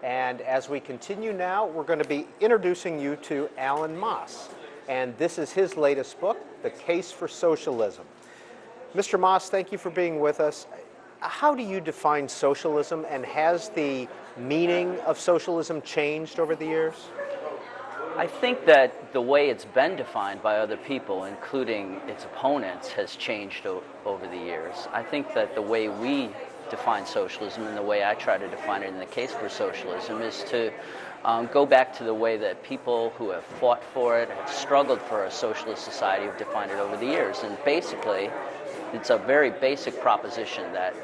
And as we continue now, we're going to be introducing you to Alan Maass. And this is his latest book, The Case for Socialism. Mr. Maass, thank you for being with us. How do you define socialism, and has the meaning of socialism changed over the years? I think that the way it's been defined by other people, including its opponents, has changed over the years. I think that the way we define socialism and the way I try to define it in the case for socialism is to go back to the way that people who have fought for it, have struggled for a socialist society, have defined it over the years. And basically, it's a very basic proposition that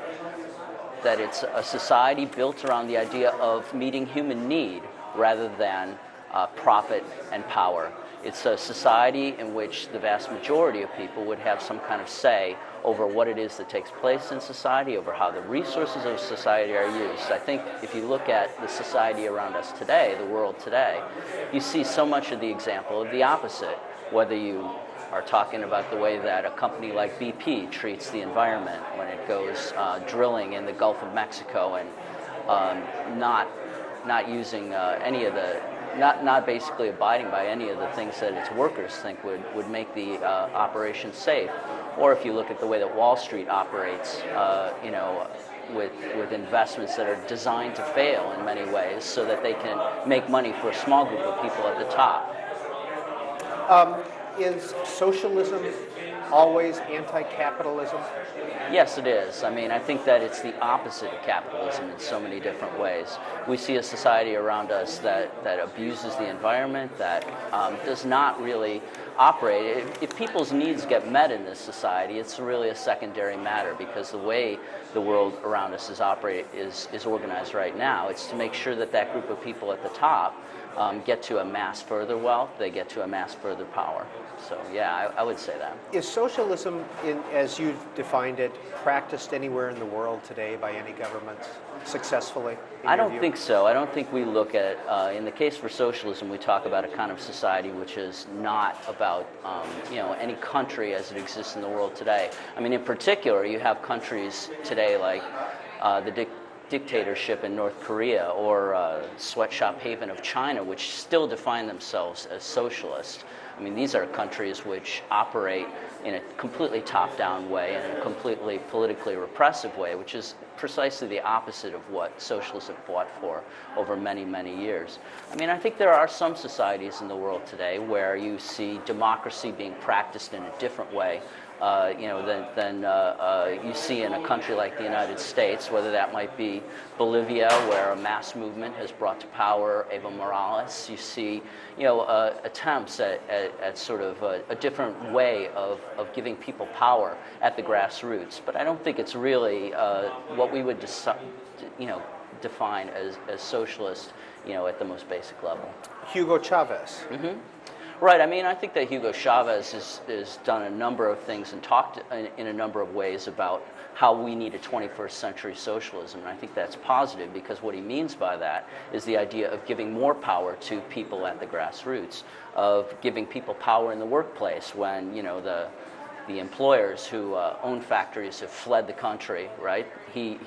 it's a society built around the idea of meeting human need rather than profit and power. It's a society in which the vast majority of people would have some kind of say over what it is that takes place in society, over how the resources of society are used. I think if you look at the society around us today, the world today, you see so much of the example of the opposite, whether you are talking about the way that a company like BP treats the environment when it goes drilling in the Gulf of Mexico and not using any of the not basically abiding by any of the things that its workers think would make the operation safe. Or if you look at the way that Wall Street operates, with investments that are designed to fail in many ways so that they can make money for a small group of people at the top. Is socialism always anti-capitalism? Yes, it is. I mean, I think that it's the opposite of capitalism in so many different ways. We see a society around us that abuses the environment, that does not really operate. If people's needs get met in this society, it's really a secondary matter, because the way the world around us is organized right now, it's to make sure that that group of people at the top get to amass further wealth, they get to amass further power. So yeah, I would say that. Is socialism, as you've defined it, practiced anywhere in the world today by any governments successfully? I don't think so. I don't think we look at, in the case for socialism, we talk about a kind of society which is not about any country as it exists in the world today. I mean, in particular, you have countries today like the dictatorship in North Korea or sweatshop haven of China, which still define themselves as socialist. I mean, these are countries which operate in a completely top-down way and in a completely politically repressive way, which is precisely the opposite of what socialists have fought for over many, many years. I mean, I think there are some societies in the world today where you see democracy being practiced in a different way than you see in a country like the United States, whether that might be Bolivia, where a mass movement has brought to power Evo Morales. You see, attempts at sort of a different way of giving people power at the grassroots. But I don't think it's really what we would define as socialist, at the most basic level. Hugo Chavez. Mm-hmm. Right. I mean, I think that Hugo Chavez has done a number of things and talked in a number of ways about how we need a 21st century socialism. And I think that's positive, because what he means by that is the idea of giving more power to people at the grassroots, of giving people power in the workplace when, the employers who own factories have fled the country, right? He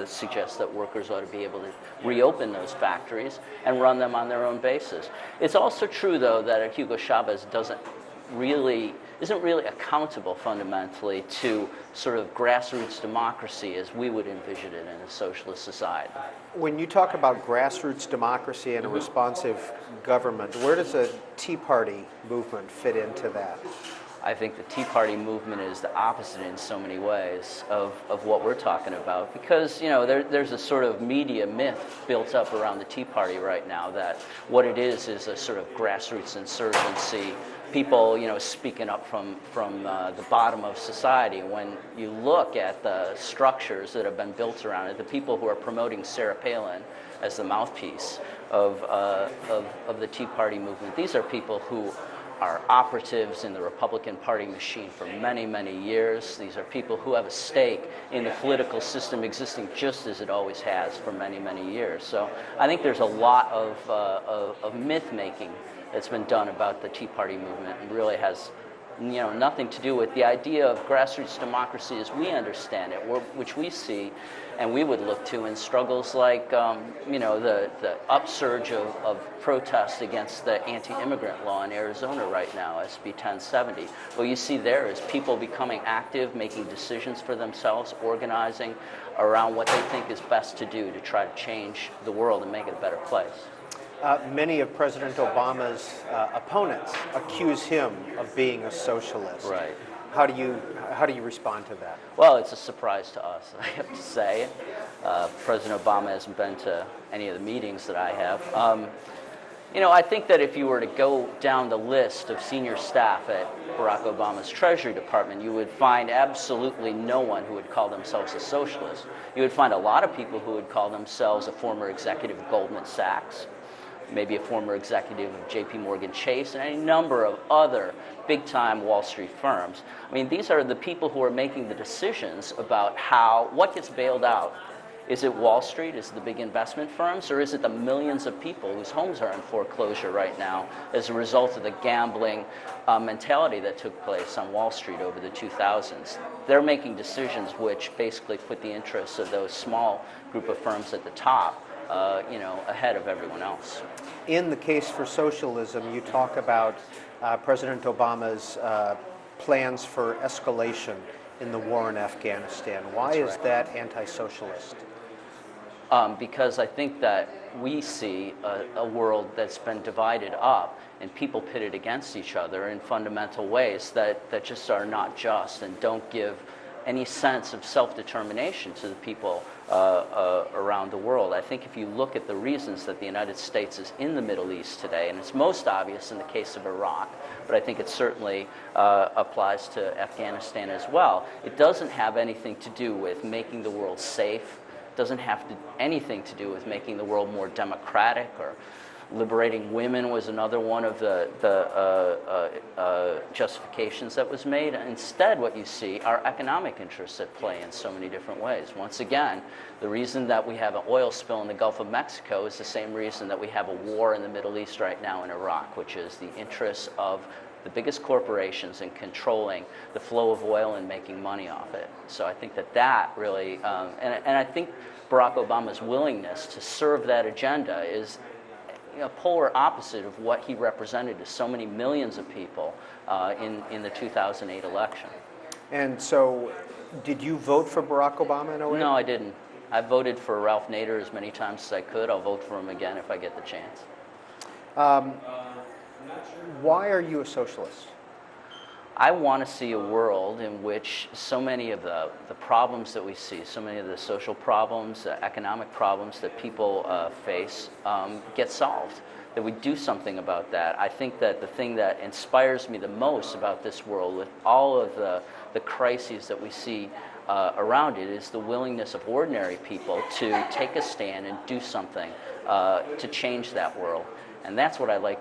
suggests that workers ought to be able to reopen those factories and run them on their own basis. It's also true, though, that Hugo Chavez isn't really accountable fundamentally to sort of grassroots democracy as we would envision it in a socialist society. When you talk about grassroots democracy and a responsive government, where does the Tea Party movement fit into that? I think the Tea Party movement is the opposite in so many ways of what we're talking about, because there's a sort of media myth built up around the Tea Party right now that what it is a sort of grassroots insurgency, people speaking up from the bottom of society. When you look at the structures that have been built around it, the people who are promoting Sarah Palin as the mouthpiece of the Tea Party movement, these are people who are operatives in the Republican Party machine for many, many years. These are people who have a stake in the political system existing just as it always has for many, many years. So I think there's a lot of myth-making that's been done about the Tea Party movement, and really has nothing to do with the idea of grassroots democracy as we understand it, which we see and we would look to in struggles like the upsurge of protests against the anti-immigrant law in Arizona right now, SB 1070. What you see there is people becoming active, making decisions for themselves, organizing around what they think is best to do to try to change the world and make it a better place. Many of President Obama's opponents accuse him of being a socialist. Right. How do you respond to that? Well, it's a surprise to us, I have to say. President Obama hasn't been to any of the meetings that I have. I think that if you were to go down the list of senior staff at Barack Obama's Treasury Department, you would find absolutely no one who would call themselves a socialist. You would find a lot of people who would call themselves a former executive of Goldman Sachs, maybe a former executive of JP Morgan Chase, and any number of other big-time Wall Street firms. I mean, these are the people who are making the decisions about what gets bailed out. Is it Wall Street? Is it the big investment firms? Or is it the millions of people whose homes are in foreclosure right now as a result of the gambling mentality that took place on Wall Street over the 2000s? They're making decisions which basically put the interests of those small group of firms at the top ahead of everyone else. In the case for socialism, you talk about President Obama's plans for escalation in the war in Afghanistan. Why is that anti-socialist? Because I think that we see a world that's been divided up and people pitted against each other in fundamental ways that just are not just and don't give any sense of self-determination to the people around the world. I think if you look at the reasons that the United States is in the Middle East today, and it's most obvious in the case of Iraq, but I think it certainly applies to Afghanistan as well, it doesn't have anything to do with making the world safe, doesn't have anything to do with making the world more democratic, or liberating women was another one of the justifications that was made. Instead, what you see are economic interests at play in so many different ways. Once again, the reason that we have an oil spill in the Gulf of Mexico is the same reason that we have a war in the Middle East right now in Iraq, which is the interests of the biggest corporations in controlling the flow of oil and making money off it. So I think that really, and I think Barack Obama's willingness to serve that agenda is a polar opposite of what he represented to so many millions of people in the 2008 election. And so, did you vote for Barack Obama in 2008? No, I didn't. I voted for Ralph Nader as many times as I could. I'll vote for him again if I get the chance. Why are you a socialist? I want to see a world in which so many of the problems that we see, so many of the social problems, economic problems that people face get solved, that we do something about that. I think that the thing that inspires me the most about this world, with all of the crises that we see around it, is the willingness of ordinary people to take a stand and do something to change that world. And that's what I like,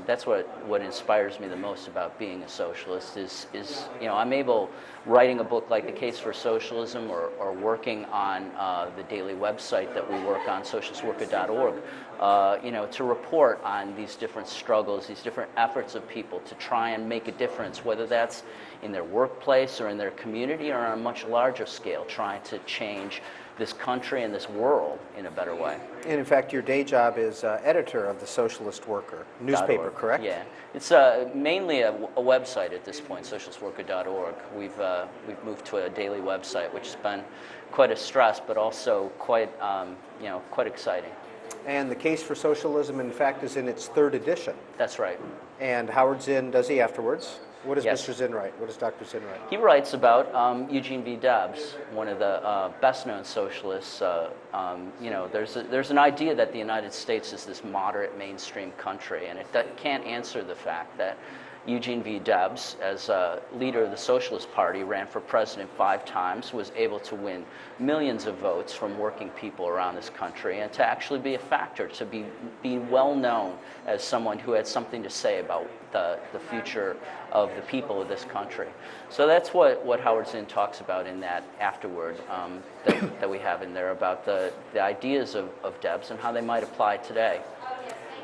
that's what inspires me the most about being a socialist is I'm able, writing a book like The Case for Socialism or working on the daily website that we work on, socialistworker.org, to report on these different struggles, these different efforts of people to try and make a difference, whether that's in their workplace or in their community or on a much larger scale, trying to change this country and this world in a better way. And in fact, your day job is editor of the Socialist Worker newspaper, correct? Yeah, it's mainly a website at this point, socialistworker.org. We've moved to a daily website, which has been quite a stress, but also quite exciting. And the Case for Socialism, in fact, is in its 3rd edition. That's right. And Howard Zinn does he afterwards? What does Yes. Mr. Zinn write? What does Dr. Zinn write? He writes about Eugene V. Debs, one of the best-known socialists. There's an idea that the United States is this moderate mainstream country, and it can't answer the fact that Eugene V. Debs, as a leader of the Socialist Party, ran for president 5 times, was able to win millions of votes from working people around this country, and to actually be a factor, to be well known as someone who had something to say about the future of the people of this country. So that's what Howard Zinn talks about in that afterword that we have in there about the ideas of Debs and how they might apply today.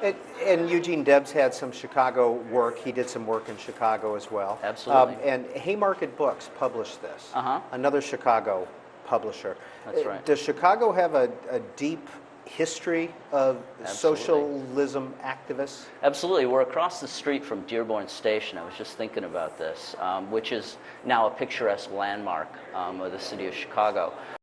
And Eugene Debs had some Chicago work. He did some work in Chicago as well. Absolutely. And Haymarket Books published this, Uh-huh. another Chicago publisher. That's right. Does Chicago have a deep history of socialism activists? Absolutely. We're across the street from Dearborn Station. I was just thinking about this, which is now a picturesque landmark of the city of Chicago.